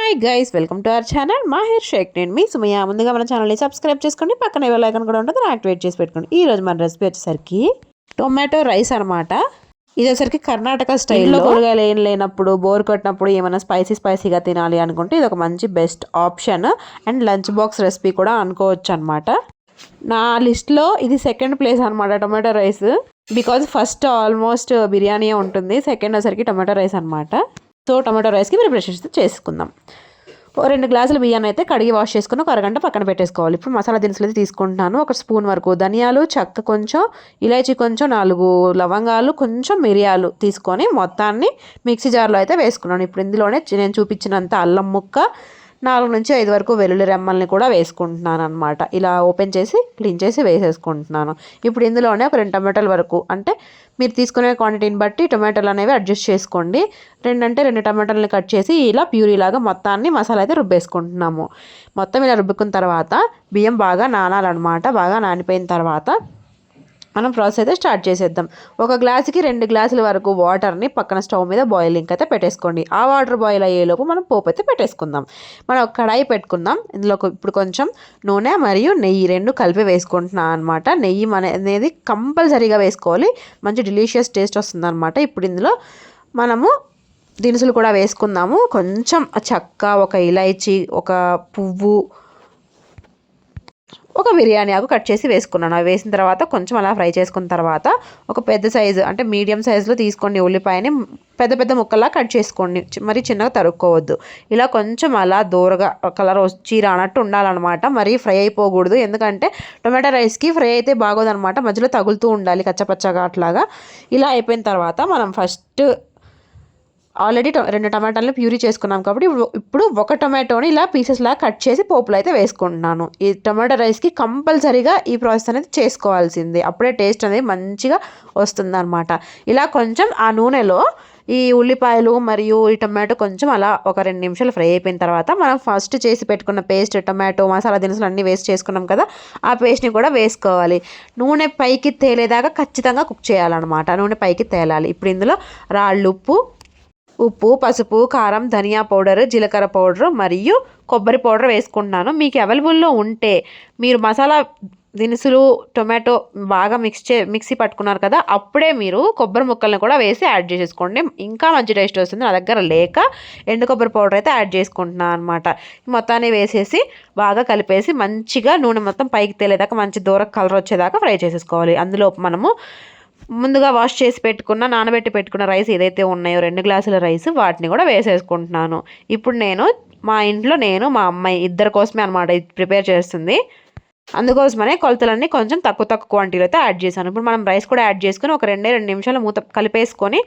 Hi guys, welcome to our channel Mahir Shaikh. నేను మీ Sumayya. ముందుగా మన ఛానల్ని సబ్స్క్రైబ్ చేసుకోండి, పక్కన బెల్ ఐకాన్ కూడా ఉంటుంది, యాక్టివేట్ చేసి పెట్టుకోండి. ఈ రోజు మన రెసిపీ వచ్చేసరికి టొమాటో రైస్ అనమాట. ఇది వచ్చేసరికి కర్ణాటక స్టైల్లో కూరగాయలు ఏం లేనప్పుడు, బోర్ కొట్టినప్పుడు ఏమైనా స్పైసీగా తినాలి అనుకుంటే ఇది ఒక మంచి best option and lunch box recipe కూడా అనుకోవచ్చు అనమాట. నా లిస్ట్లో ఇది సెకండ్ ప్లేస్ అనమాట tomato rice. Because first almost biryani ఉంటుంది, సెకండ్ వచ్చేసరికి టొమాటో రైస్ అనమాట. సో టొమాటో రైస్కి ప్రిపరేషన్స్ చేసుకుందాం. 2 గ్లాసుల బియ్యాన్ని అయితే కడిగి వాష్ చేసుకుని ఒక అరగంట పక్కన పెట్టేసుకోవాలి. ఇప్పుడు మసాలా దినుసులు అయితే తీసుకుంటున్నాను. 1 స్పూన్ వరకు ధనియాలు, చెక్క కొంచెం, ఇలాచీ కొంచెం, 4 లవంగాలు, కొంచెం మిరియాలు తీసుకొని మొత్తాన్ని మిక్సీ జార్లో అయితే వేసుకున్నాను. ఇప్పుడు ఇందులోనే నేను చూపించినంత అల్లం ముక్క, 4 నుంచి 5 వరకు వెల్లుల్లి రెమ్మల్ని కూడా వేసుకుంటున్నాను అనమాట. ఇలా ఓపెన్ చేసి క్లీన్ చేసి వేసేసుకుంటున్నాను. ఇప్పుడు ఇందులోనే ఒక 2 టమాటాల వరకు, అంటే మీరు తీసుకునే క్వాంటిటీని బట్టి టొమాటోలు అనేవి అడ్జస్ట్ చేసుకోండి. 2 టమాటాలని కట్ చేసి ఇలా ప్యూరీ లాగా మొత్తాన్ని మసాలా అయితే రుబ్బేసుకుంటున్నాము. మొత్తం ఇలా రుబ్బుకున్న తర్వాత బియ్యం బాగా నానాలన్నమాట. బాగా నానిపోయిన తర్వాత మనం ప్రాసెస్ అయితే స్టార్ట్ చేసేద్దాం. 1 గ్లాసుకి 2 గ్లాసుల వరకు వాటర్ని పక్కన స్టవ్ మీద బాయిలింగ్ అయితే పెట్టేసుకోండి. ఆ వాటర్ బాయిల్ అయ్యేలోపు మనం పోపు అయితే పెట్టేసుకుందాం. మనం ఒక కడాయి పెట్టుకుందాం. ఇందులో ఇప్పుడు కొంచెం నూనె మరియు నెయ్యి 2 కలిపి వేసుకుంటున్నాను అనమాట. నెయ్యి అనేది కంపల్సరీగా వేసుకోవాలి, మంచి డిలీషియస్ టేస్ట్ వస్తుంది అనమాట. ఇప్పుడు ఇందులో మనము దినుసులు కూడా వేసుకుందాము. కొంచెం చెక్క, 1 ఇలైచి, 1 పువ్వు, 1 బిర్యానీ ఆకు కట్ చేసి వేసుకున్నాను. అవి వేసిన తర్వాత కొంచెం అలా ఫ్రై చేసుకున్న తర్వాత ఒక పెద్ద సైజు, అంటే మీడియం సైజులో తీసుకోండి ఉల్లిపాయని పెద్ద ముక్కల్లా కట్ చేసుకోండి, మరి చిన్నగా తరుక్కోవద్దు. ఇలా కొంచెం అలా దూరగా కలర్ వచ్చి రానట్టు ఉండాలన్నమాట. మరీ ఫ్రై అయిపోకూడదు, ఎందుకంటే టొమాటో రైస్కి ఫ్రై అయితే బాగోదన్నమాట. మధ్యలో తగులుతూ ఉండాలి కచ్చపచ్చగా అట్లాగా. ఇలా అయిపోయిన తర్వాత మనం ఫస్ట్ ఆల్రెడీ 2 టమాటాలను ప్యూరీ చేసుకున్నాం కాబట్టి ఇప్పుడు 1 టొమాటోని ఇలా పీసెస్లా కట్ చేసి పోపులో అయితే వేసుకుంటున్నాను. ఈ టొమాటో రైస్కి కంపల్సరీగా ఈ ప్రాసెస్ అనేది చేసుకోవాల్సిందే, అప్పుడే టేస్ట్ అనేది మంచిగా వస్తుందన్నమాట. ఇలా కొంచెం ఆ నూనెలో ఈ ఉల్లిపాయలు మరియు ఈ టొమాటో కొంచెం అలా ఒక 2 నిమిషాలు ఫ్రై అయిపోయిన తర్వాత మనం ఫస్ట్ చేసి పెట్టుకున్న పేస్ట్, టొమాటో మసాలా దినుసులు అన్నీ వేస్ట్ చేసుకున్నాం కదా, ఆ పేస్ట్ని కూడా వేసుకోవాలి. నూనె పైకి తేలేదాకా ఖచ్చితంగా కుక్ చేయాలన్నమాట. నూనె పైకి తేలాలి. ఇప్పుడు ఇందులో ఉప్పు, పసుపు, కారం, ధనియా పౌడర్, జీలకర్ర పౌడర్ మరియు కొబ్బరి పౌడర్ వేసుకుంటున్నాను. మీకు అవైలబుల్లో ఉంటే మీరు మసాలా దినుసులు, టొమాటో బాగా మిక్సీ పట్టుకున్నారు కదా, అప్పుడే మీరు కొబ్బరి ముక్కల్ని కూడా వేసి యాడ్ చేసేసుకోండి, ఇంకా మంచి టేస్ట్ వస్తుంది. నా దగ్గర లేక ఎండు కొబ్బరి పౌడర్ అయితే యాడ్ చేసుకుంటున్నాను అనమాట. మొత్తాన్ని వేసేసి బాగా కలిపేసి మంచిగా నూనె మొత్తం పైకి తేలేదాకా మంచి దూర కలర్ వచ్చేదాకా ఫ్రై చేసేసుకోవాలి. అందులో మనము ముందుగా వాష్ చేసి పెట్టుకున్న, నానబెట్టి పెట్టుకున్న రైస్ ఏదైతే ఉన్నాయో 2 గ్లాసుల రైస్, వాటిని కూడా వేసేసుకుంటున్నాను. ఇప్పుడు మా ఇంట్లో మా అమ్మాయి ఇద్దరి కోసమే అనమాట ఇది ప్రిపేర్ చేస్తుంది. అందుకోసమనే కొలతలన్నీ కొంచెం తక్కువ క్వాంటిటీలో అయితే యాడ్ చేశాను. ఇప్పుడు మనం రైస్ కూడా యాడ్ చేసుకుని ఒక 2 నిమిషాలు కలిపేసుకొని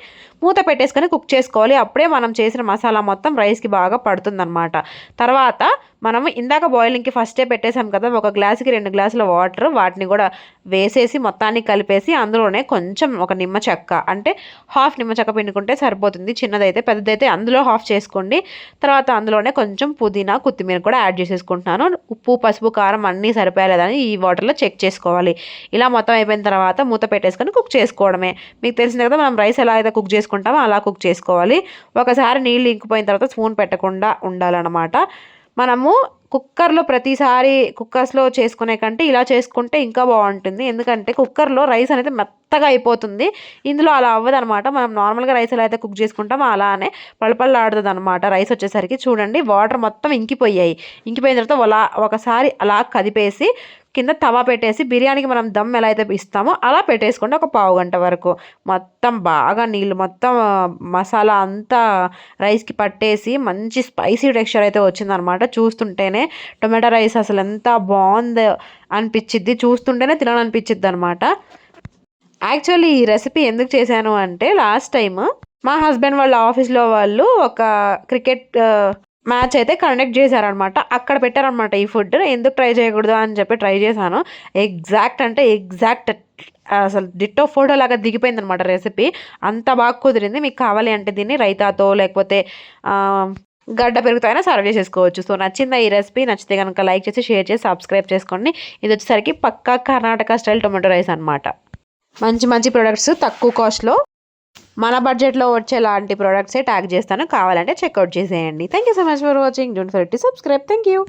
మూత పెట్టేసుకొని కుక్ చేసుకోవాలి. అప్పుడే మనం చేసిన మసాలా మొత్తం రైస్కి బాగా పడుతుందన్నమాట. తర్వాత మనం ఇందాక బాయిలింగ్కి ఫస్టే పెట్టేసాం కదా, 1 గ్లాసుకి 2 గ్లాసుల వాటర్, వాటిని కూడా వేసేసి మొత్తాన్ని కలిపేసి అందులోనే కొంచెం 1 నిమ్మ చెక్క, అంటే హాఫ్ నిమ్మ చెక్క పిండుకుంటే సరిపోతుంది. చిన్నదైతే, పెద్దదైతే అందులో హాఫ్ చేసుకోండి. తర్వాత అందులోనే కొంచెం పుదీనా, కొత్తిమీర కూడా యాడ్ చేసేసుకుంటున్నాను. ఉప్పు, పసుపు, కారం అన్నీ సరిపోయలేదని ఈ వాటర్లో చెక్ చేసుకోవాలి. ఇలా మొత్తం అయిపోయిన తర్వాత మూత పెట్టేసుకొని కుక్ చేసుకోవడమే. మీకు తెలిసింది కదా, మనం రైస్ ఎలా అయితే కుక్ చేసుకుంటామో అలా కుక్ చేసుకోవాలి. ఒకసారి నీళ్ళు ఇంకిపోయిన తర్వాత స్పూన్ పెట్టకుండా ఉండాలన్నమాట. మనము కుక్కర్లో ప్రతిసారి కుక్కర్స్లో చేసుకునే కంటే ఇలా చేసుకుంటే ఇంకా బాగుంటుంది, ఎందుకంటే కుక్కర్లో రైస్ అనేది మెత్తగా అయిపోతుంది. ఇందులో అలా అవ్వదనమాట. మనం నార్మల్గా రైస్ ఎలా అయితే కుక్ చేసుకుంటామో అలానే పళపళలాడుతుంది అనమాట. రైస్ వచ్చేసరికి చూడండి, వాటర్ మొత్తం ఇంకిపోయిన తర్వాత ఒకసారి అలా కదిపేసి కింద తవా పెట్టేసి బిర్యానీకి మనం దమ్ ఎలా అయితే ఇస్తామో అలా పెట్టేసుకోండి. ఒక పావు గంట వరకు మొత్తం బాగా నీళ్ళు మొత్తం మసాలా అంతా రైస్కి పట్టేసి మంచి స్పైసీ టెక్స్చర్ అయితే వచ్చిందనమాట. చూస్తుంటేనే టొమాటో రైస్ అసలు ఎంత బాగుంది అనిపించిద్ది, చూస్తుంటేనే తినాలనిపించిద్ది అనమాట. యాక్చువల్లీ ఈ రెసిపీ ఎందుకు చేశాను అంటే, లాస్ట్ టైం మా హస్బెండ్ వాళ్ళ ఆఫీస్లో వాళ్ళు ఒక క్రికెట్ మ్యాచ్ అయితే కండక్ట్ చేశారనమాట. అక్కడ పెట్టారనమాట ఈ ఫుడ్. ఎందుకు ట్రై చేయకూడదు అని చెప్పి ట్రై చేశాను. ఎగ్జాక్ట్ అసలు డిట్టో ఫోటో లాగా దిగిపోయింది అనమాట రెసిపీ. అంత బాగా కుదిరింది. మీకు కావాలి అంటే దీన్ని రైతాతో లేకపోతే గడ్డ పెరుగుతో అయినా సర్వ్ చేసేసుకోవచ్చు. సో నచ్చిందా ఈ రెసిపీ? నచ్చితే కనుక లైక్ చేసి, షేర్ చేసి, సబ్స్క్రైబ్ చేసుకోండి. ఇది వచ్చేసరికి పక్కా కర్ణాటక స్టైల్ టొమాటో రైస్ అనమాట. మంచి ప్రొడక్ట్స్ తక్కువ కాస్ట్లో మన బడ్జెట్లో వచ్చేలాంటి ప్రోడక్ట్సే ట్యాగ్ చేస్తాను, కావాలంటే చెక్అవుట్ చేసేయండి. Thank you so much for watching. Don't forget to subscribe. Thank you.